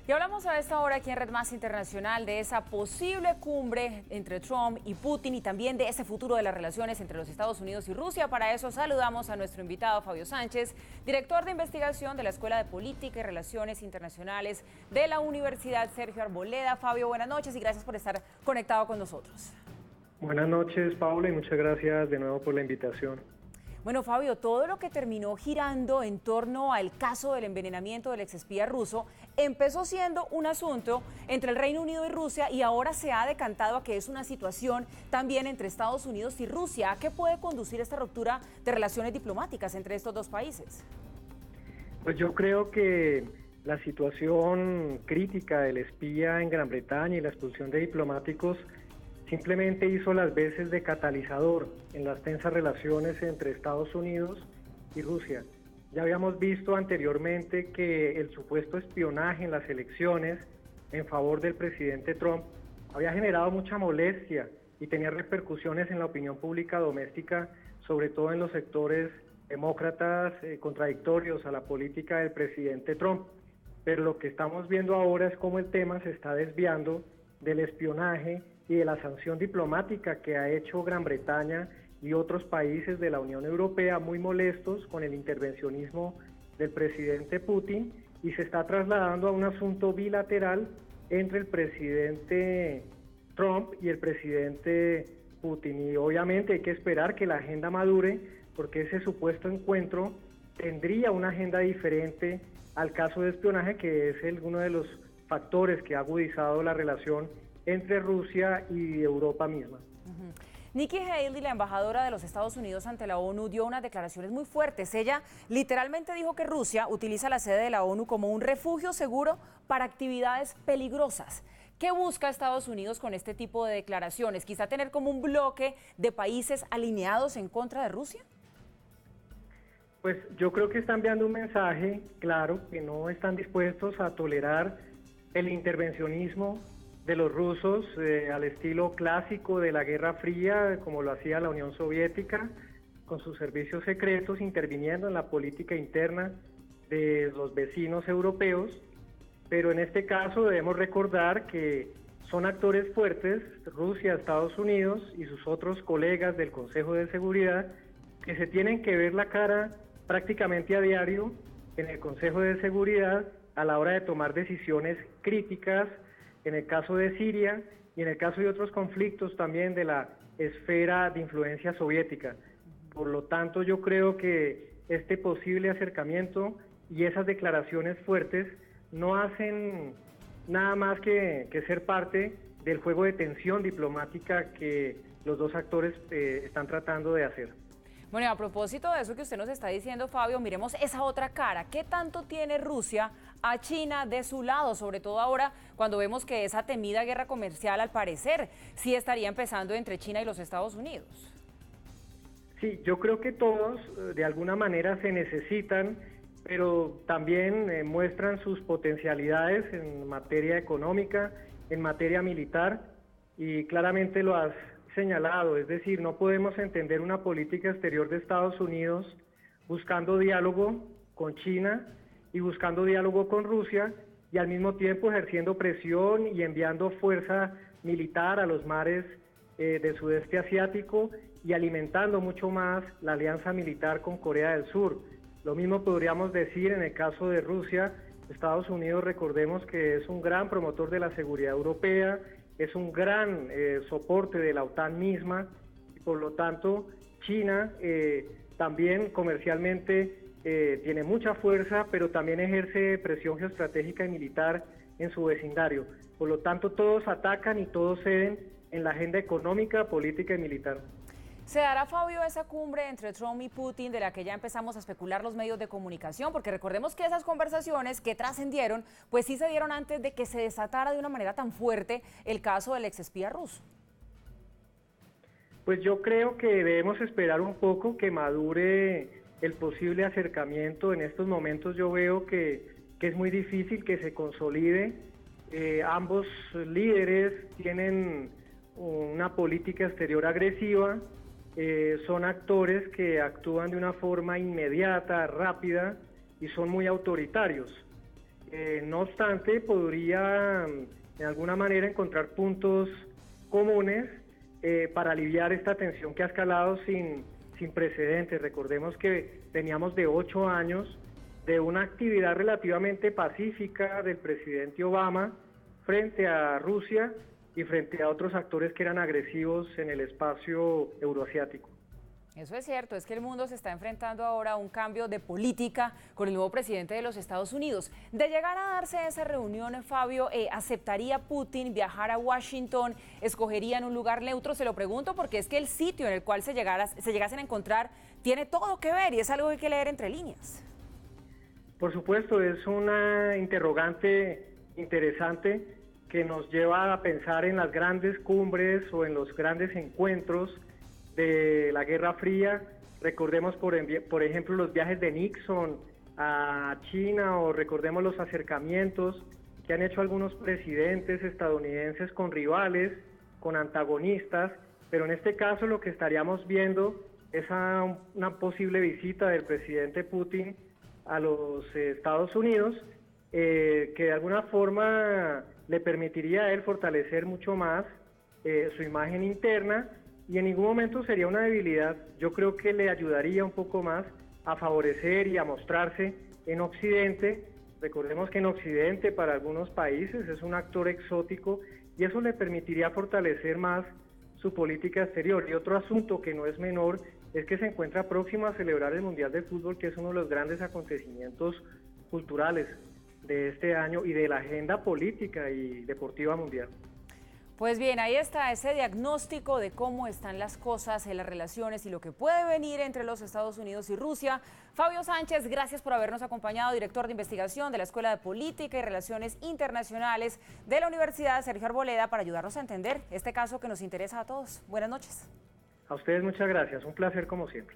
Y hablamos a esta hora aquí en Red Más Internacional de esa posible cumbre entre Trump y Putin y también de ese futuro de las relaciones entre los Estados Unidos y Rusia. Para eso saludamos a nuestro invitado Fabio Sánchez, director de investigación de la Escuela de Política y Relaciones Internacionales de la Universidad Sergio Arboleda. Fabio, buenas noches y gracias por estar conectado con nosotros. Buenas noches, Paula, y muchas gracias de nuevo por la invitación. Bueno, Fabio, todo lo que terminó girando en torno al caso del envenenamiento del exespía ruso empezó siendo un asunto entre el Reino Unido y Rusia y ahora se ha decantado a que es una situación también entre Estados Unidos y Rusia. ¿A qué puede conducir esta ruptura de relaciones diplomáticas entre estos dos países? Pues yo creo que la situación crítica del espía en Gran Bretaña y la expulsión de diplomáticos simplemente hizo las veces de catalizador en las tensas relaciones entre Estados Unidos y Rusia. Ya habíamos visto anteriormente que el supuesto espionaje en las elecciones en favor del presidente Trump había generado mucha molestia y tenía repercusiones en la opinión pública doméstica, sobre todo en los sectores demócratas contradictorios a la política del presidente Trump. Pero lo que estamos viendo ahora es cómo el tema se está desviando del espionaje y de la sanción diplomática que ha hecho Gran Bretaña y otros países de la Unión Europea muy molestos con el intervencionismo del presidente Putin y se está trasladando a un asunto bilateral entre el presidente Trump y el presidente Putin. Y obviamente hay que esperar que la agenda madure porque ese supuesto encuentro tendría una agenda diferente al caso de espionaje, que es uno de los factores que ha agudizado la relación entre Rusia y Europa misma. Nikki Haley, la embajadora de los Estados Unidos ante la ONU, dio unas declaraciones muy fuertes. Ella literalmente dijo que Rusia utiliza la sede de la ONU como un refugio seguro para actividades peligrosas. ¿Qué busca Estados Unidos con este tipo de declaraciones? ¿Quizá tener como un bloque de países alineados en contra de Rusia? Pues yo creo que están enviando un mensaje claro, que no están dispuestos a tolerar el intervencionismo de los rusos al estilo clásico de la Guerra Fría, como lo hacía la Unión Soviética, con sus servicios secretos interviniendo en la política interna de los vecinos europeos. Pero en este caso debemos recordar que son actores fuertes, Rusia, Estados Unidos y sus otros colegas del Consejo de Seguridad, que se tienen que ver la cara prácticamente a diario en el Consejo de Seguridad a la hora de tomar decisiones críticas, en el caso de Siria y en el caso de otros conflictos también de la esfera de influencia soviética. Por lo tanto, yo creo que este posible acercamiento y esas declaraciones fuertes no hacen nada más que ser parte del juego de tensión diplomática que los dos actores están tratando de hacer. Bueno, y a propósito de eso que usted nos está diciendo, Fabio, miremos esa otra cara. ¿Qué tanto tiene Rusia a China de su lado? Sobre todo ahora cuando vemos que esa temida guerra comercial, al parecer, sí estaría empezando entre China y los Estados Unidos. Sí, yo creo que todos de alguna manera se necesitan, pero también muestran sus potencialidades en materia económica, en materia militar, y claramente lo has señalado, es decir, no podemos entender una política exterior de Estados Unidos buscando diálogo con China y buscando diálogo con Rusia y al mismo tiempo ejerciendo presión y enviando fuerza militar a los mares del sudeste asiático y alimentando mucho más la alianza militar con Corea del Sur. Lo mismo podríamos decir en el caso de Rusia. Estados Unidos, recordemos que es un gran promotor de la seguridad europea, es un gran soporte de la OTAN misma, y por lo tanto China también comercialmente tiene mucha fuerza, pero también ejerce presión geoestratégica y militar en su vecindario. Por lo tanto, todos atacan y todos ceden en la agenda económica, política y militar. ¿Se dará, Fabio, esa cumbre entre Trump y Putin de la que ya empezamos a especular los medios de comunicación? Porque recordemos que esas conversaciones que trascendieron, pues sí se dieron antes de que se desatara de una manera tan fuerte el caso del exespía ruso. Pues yo creo que debemos esperar un poco que madure el posible acercamiento. En estos momentos yo veo que es muy difícil que se consolide. Ambos líderes tienen una política exterior agresiva. Son actores que actúan de una forma inmediata, rápida y son muy autoritarios. No obstante, podría de alguna manera encontrar puntos comunes para aliviar esta tensión que ha escalado sin precedentes. Recordemos que veníamos de 8 años de una actividad relativamente pacífica del presidente Obama frente a Rusia y frente a otros actores que eran agresivos en el espacio euroasiático. Eso es cierto, es que el mundo se está enfrentando ahora a un cambio de política con el nuevo presidente de los Estados Unidos. De llegar a darse esa reunión, Fabio, ¿aceptaría Putin viajar a Washington? ¿Escogerían un lugar neutro? Se lo pregunto porque es que el sitio en el cual se llegasen a encontrar tiene todo que ver y es algo que hay que leer entre líneas. Por supuesto, es una interrogante interesante que nos lleva a pensar en las grandes cumbres o en los grandes encuentros de la Guerra Fría. Recordemos, por ejemplo, los viajes de Nixon a China o recordemos los acercamientos que han hecho algunos presidentes estadounidenses con rivales, con antagonistas, pero en este caso lo que estaríamos viendo es una posible visita del presidente Putin a los Estados Unidos, que de alguna forma le permitiría a él fortalecer mucho más su imagen interna y en ningún momento sería una debilidad. Yo creo que le ayudaría un poco más a favorecer y a mostrarse en Occidente. Recordemos que en Occidente para algunos países es un actor exótico y eso le permitiría fortalecer más su política exterior. Y otro asunto que no es menor es que se encuentra próximo a celebrar el Mundial de Fútbol, que es uno de los grandes acontecimientos culturales de este año y de la agenda política y deportiva mundial. Pues bien, ahí está ese diagnóstico de cómo están las cosas en las relaciones y lo que puede venir entre los Estados Unidos y Rusia. Fabio Sánchez, gracias por habernos acompañado, director de investigación de la Escuela de Política y Relaciones Internacionales de la Universidad Sergio Arboleda, para ayudarnos a entender este caso que nos interesa a todos. Buenas noches. A ustedes muchas gracias, un placer como siempre.